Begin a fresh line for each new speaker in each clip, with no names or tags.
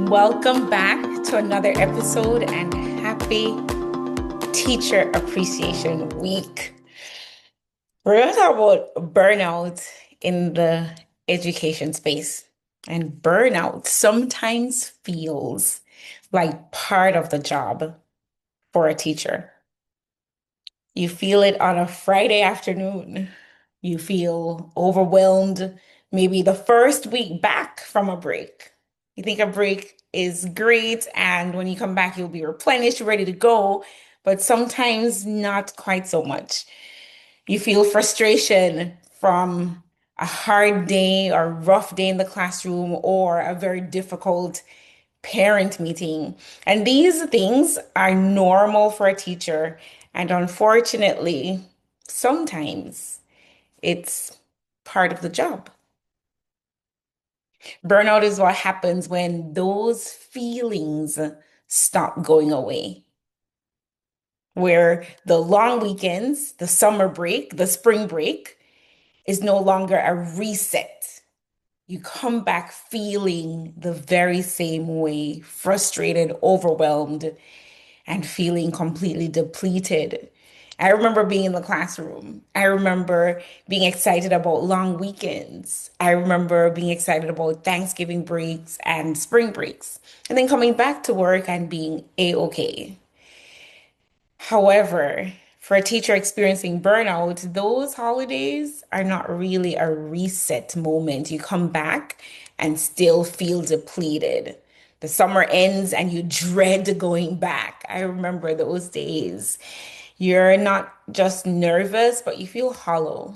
Welcome back to another episode and happy Teacher Appreciation Week. We're going to talk about burnout in the education space. And burnout sometimes feels like part of the job for a teacher. You feel it on a Friday afternoon. You feel overwhelmed, maybe the first week back from a break. You think a break is great, and when you come back, you'll be replenished, ready to go, but sometimes not quite so much. You feel frustration from a hard day or rough day in the classroom or a very difficult parent meeting. And these things are normal for a teacher. And unfortunately, sometimes it's part of the job. Burnout is what happens when those feelings stop going away, where the long weekends, the summer break, the spring break is no longer a reset. You come back feeling the very same way, frustrated, overwhelmed, and feeling completely depleted. I remember being in the classroom. I remember being excited about long weekends. I remember being excited about Thanksgiving breaks and spring breaks, and then coming back to work and being a-okay. However, for a teacher experiencing burnout, those holidays are not really a reset moment. You come back and still feel depleted. The summer ends and you dread going back. I remember those days. You're not just nervous, but you feel hollow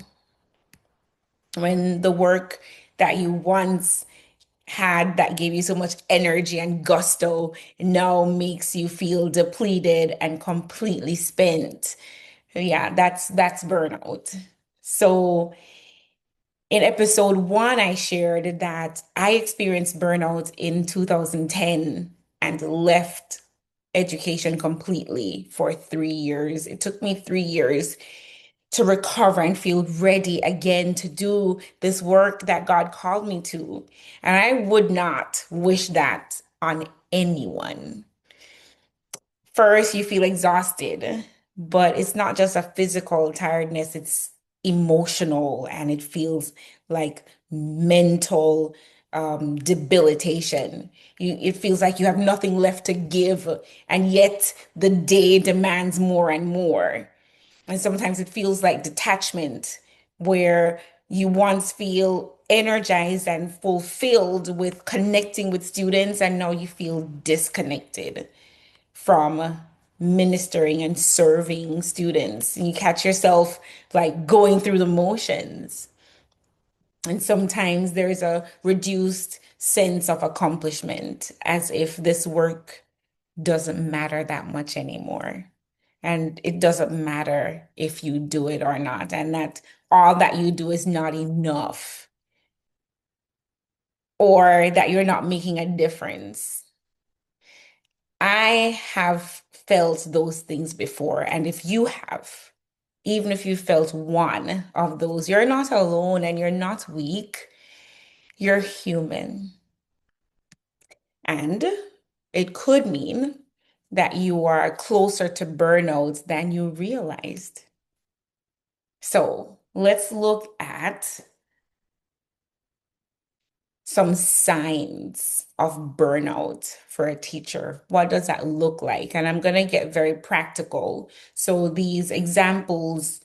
when the work that you once had that gave you so much energy and gusto now makes you feel depleted and completely spent. Yeah, that's burnout. So in episode one, I shared that I experienced burnout in 2010 and left education completely for 3 years. It took me 3 years to recover and feel ready again to do this work that God called me to. And I would not wish that on anyone. First, you feel exhausted, but it's not just a physical tiredness, it's emotional and it feels like mental debilitation. It feels like you have nothing left to give, and yet the day demands more and more. And sometimes it feels like detachment, where you once feel energized and fulfilled with connecting with students, and now you feel disconnected from ministering and serving students. And you catch yourself like going through the motions. And sometimes there's a reduced sense of accomplishment, as if this work doesn't matter that much anymore. And it doesn't matter if you do it or not, and that all that you do is not enough, or that you're not making a difference. I have felt those things before. And if you have, even if you felt one of those, you're not alone and you're not weak. You're human. And it could mean that you are closer to burnout than you realized. So let's look at some signs of burnout for a teacher. What does that look like? And I'm going to get very practical. So these examples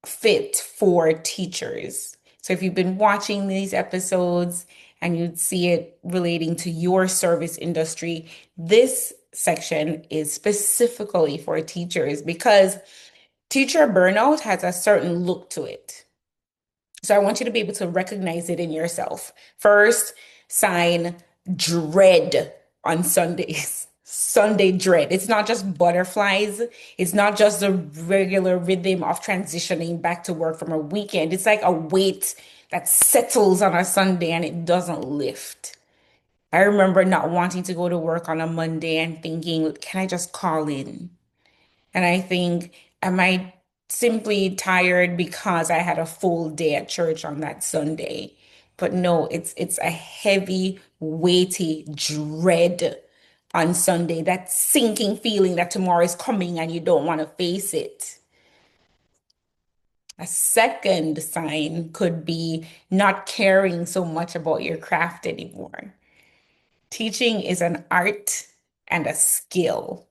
fit for teachers. So if you've been watching these episodes and you'd see it relating to your service industry, this section is specifically for teachers because teacher burnout has a certain look to it. So I want you to be able to recognize it in yourself. First, sign dread on Sundays. Sunday dread. It's not just butterflies. It's not just the regular rhythm of transitioning back to work from a weekend. It's like a weight that settles on a Sunday and it doesn't lift. I remember not wanting to go to work on a Monday and thinking, can I just call in? And I think, am I simply tired because I had a full day at church on that Sunday? But no, it's a heavy weighty dread on Sunday, that sinking feeling that tomorrow is coming and you don't want to face it. A second sign could be not caring so much about your craft anymore. Teaching is an art and a skill.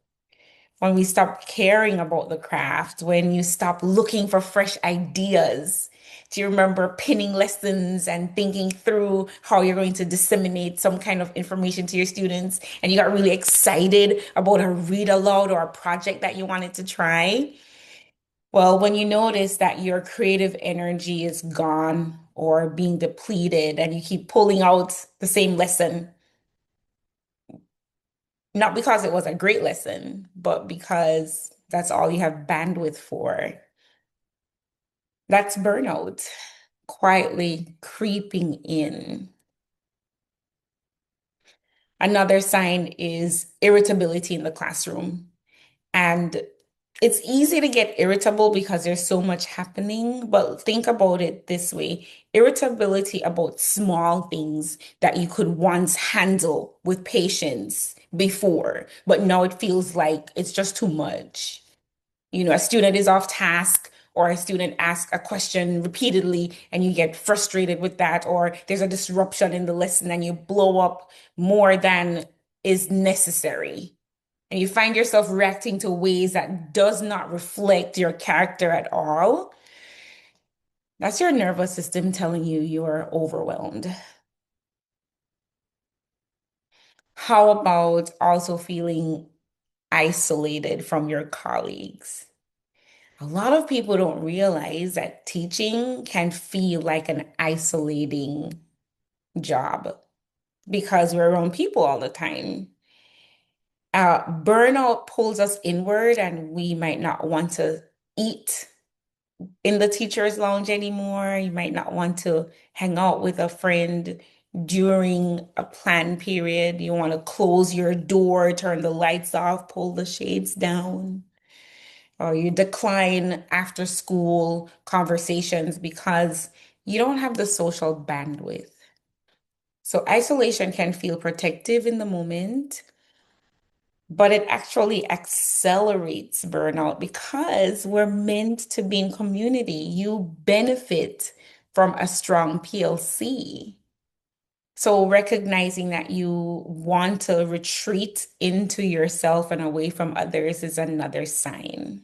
When we stop caring about the craft, when you stop looking for fresh ideas, do you remember pinning lessons and thinking through how you're going to disseminate some kind of information to your students? And you got really excited about a read aloud or a project that you wanted to try? Well, when you notice that your creative energy is gone or being depleted and you keep pulling out the same lesson, not because it was a great lesson, but because that's all you have bandwidth for, that's burnout quietly creeping in. Another sign is irritability in the classroom. And it's easy to get irritable because there's so much happening, but think about it this way. Irritability about small things that you could once handle with patience before, but now it feels like it's just too much. You know, a student is off task or a student asks a question repeatedly and you get frustrated with that, or there's a disruption in the lesson and you blow up more than is necessary. And you find yourself reacting to ways that does not reflect your character at all. That's your nervous system telling you you're overwhelmed. How about also feeling isolated from your colleagues? A lot of people don't realize that teaching can feel like an isolating job because we're around people all the time. Burnout pulls us inward, and we might not want to eat in the teacher's lounge anymore. You might not want to hang out with a friend during a planned period. You want to close your door, turn the lights off, pull the shades down, or you decline after school conversations because you don't have the social bandwidth. So isolation can feel protective in the moment, but it actually accelerates burnout because we're meant to be in community. You benefit from a strong PLC. So recognizing that you want to retreat into yourself and away from others is another sign.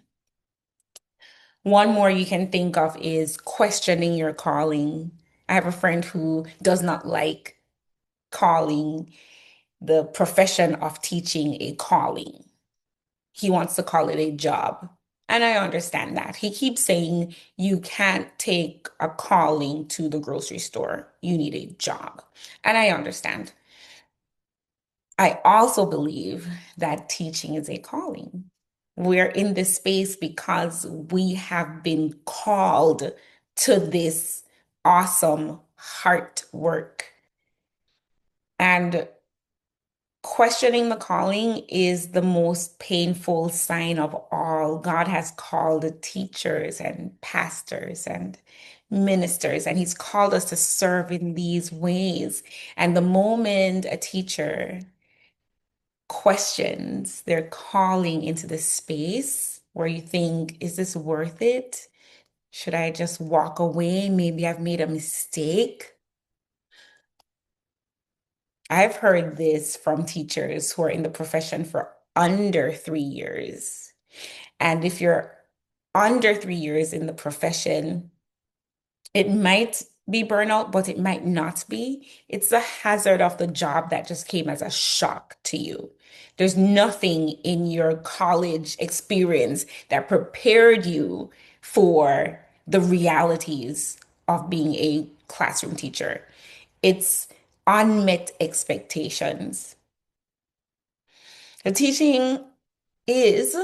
One more you can think of is questioning your calling. I have a friend who does not like calling the profession of teaching a calling. He wants to call it a job. And I understand that. He keeps saying you can't take a calling to the grocery store. You need a job. And I understand. I also believe that teaching is a calling. We're in this space because we have been called to this awesome heart work. And questioning the calling is the most painful sign of all. God has called teachers and pastors and ministers, and He's called us to serve in these ways. And the moment a teacher questions their calling into the space where you think, is this worth it? Should I just walk away? Maybe I've made a mistake. I've heard this from teachers who are in the profession for under 3 years. And if you're under 3 years in the profession, it might be burnout, but it might not be. It's the hazard of the job that just came as a shock to you. There's nothing in your college experience that prepared you for the realities of being a classroom teacher. It's unmet expectations. The teaching is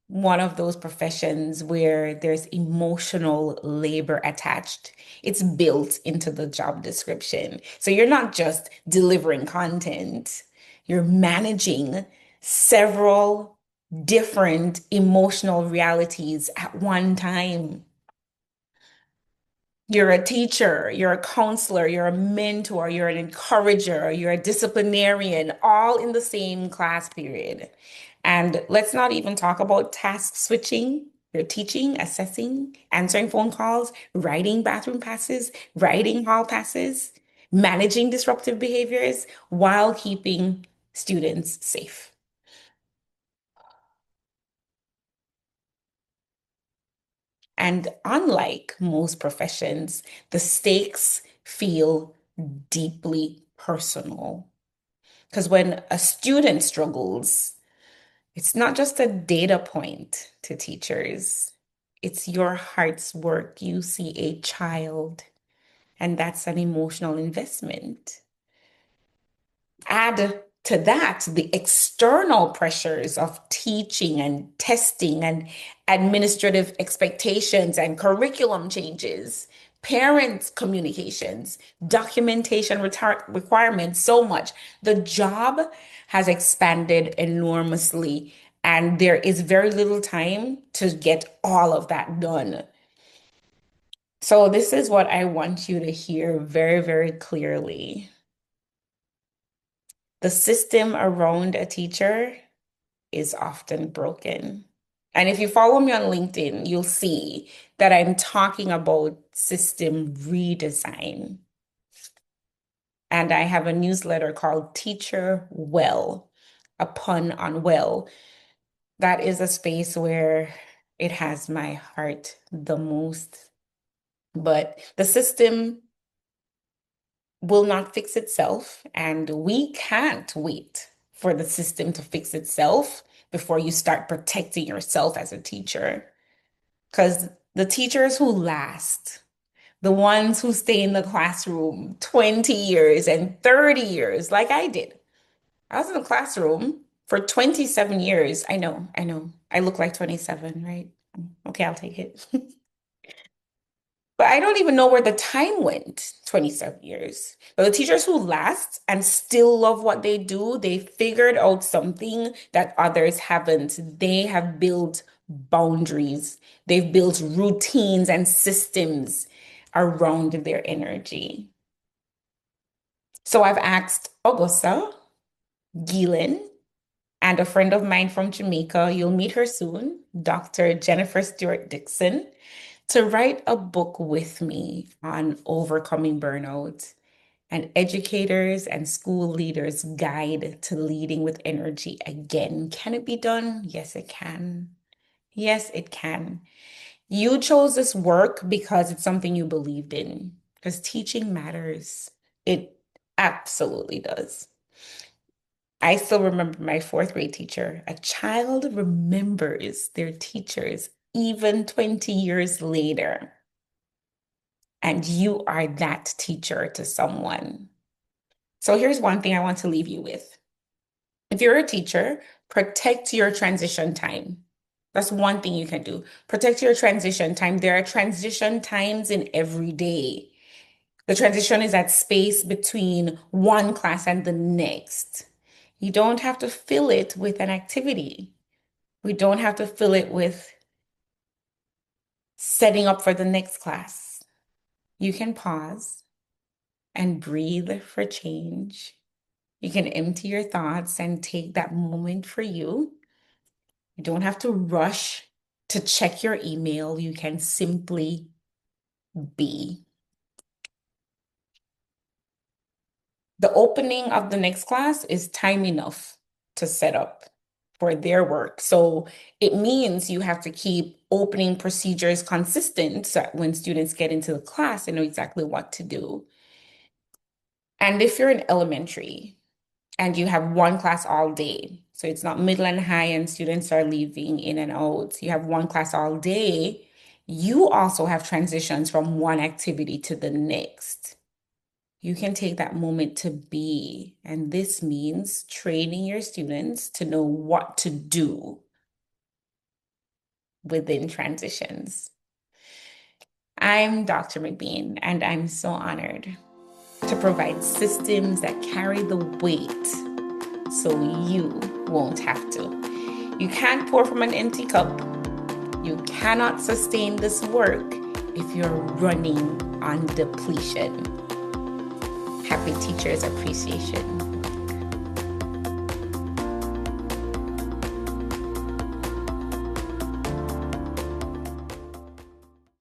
one of those professions where there's emotional labor attached. It's built into the job description. So you're not just delivering content, you're managing several different emotional realities at one time. You're a teacher, you're a counselor, you're a mentor, you're an encourager, you're a disciplinarian, all in the same class period. And let's not even talk about task switching. You're teaching, assessing, answering phone calls, writing bathroom passes, writing hall passes, managing disruptive behaviors while keeping students safe. And unlike most professions, the stakes feel deeply personal. Because when a student struggles, it's not just a data point to teachers, it's your heart's work. You see a child, and that's an emotional investment. Add to that the external pressures of teaching and testing and administrative expectations and curriculum changes, parents' communications, documentation requirements, so much. The job has expanded enormously, and there is very little time to get all of that done. So, this is what I want you to hear very, very clearly. The system around a teacher is often broken. And if you follow me on LinkedIn, you'll see that I'm talking about system redesign. And I have a newsletter called Teacher Well, a pun on well. That is a space where it has my heart the most. But the system will not fix itself, and we can't wait for the system to fix itself before you start protecting yourself as a teacher. Because the teachers who last, the ones who stay in the classroom 20 years and 30 years, like I did. I was in the classroom for 27 years. I know, I know. I look like 27, right? Okay, I'll take it. But I don't even know where the time went, 27 years. But the teachers who last and still love what they do, they figured out something that others haven't. They have built boundaries, they've built routines and systems around their energy. So I've asked Augusta, Gillen, and a friend of mine from Jamaica, you'll meet her soon, Dr. Jennifer Stewart Dixon, to write a book with me on overcoming burnout, an educators and school leaders guide to leading with energy again. Can it be done? Yes, it can. Yes, it can. You chose this work because it's something you believed in, because teaching matters. It absolutely does. I still remember my fourth grade teacher. A child remembers their teachers even 20 years later. And you are that teacher to someone. So here's one thing I want to leave you with. If you're a teacher, protect your transition time. That's one thing you can do. Protect your transition time. There are transition times in every day. The transition is that space between one class and the next. You don't have to fill it with an activity. We don't have to fill it with setting up for the next class. You can pause and breathe for change. You can empty your thoughts and take that moment for you. You don't have to rush to check your email. You can simply be. The opening of the next class is time enough to set up for their work. So it means you have to keep opening procedures consistent so that when students get into the class, they know exactly what to do. And if you're in elementary, and you have one class all day. So it's not middle and high and students are leaving in and out. You have one class all day. You also have transitions from one activity to the next. You can take that moment to be. And this means training your students to know what to do within transitions. I'm Dr. McBean, and I'm so honored to provide systems that carry the weight so you won't have to. You can't pour from an empty cup. You cannot sustain this work if you're running on depletion. Happy Teachers Appreciation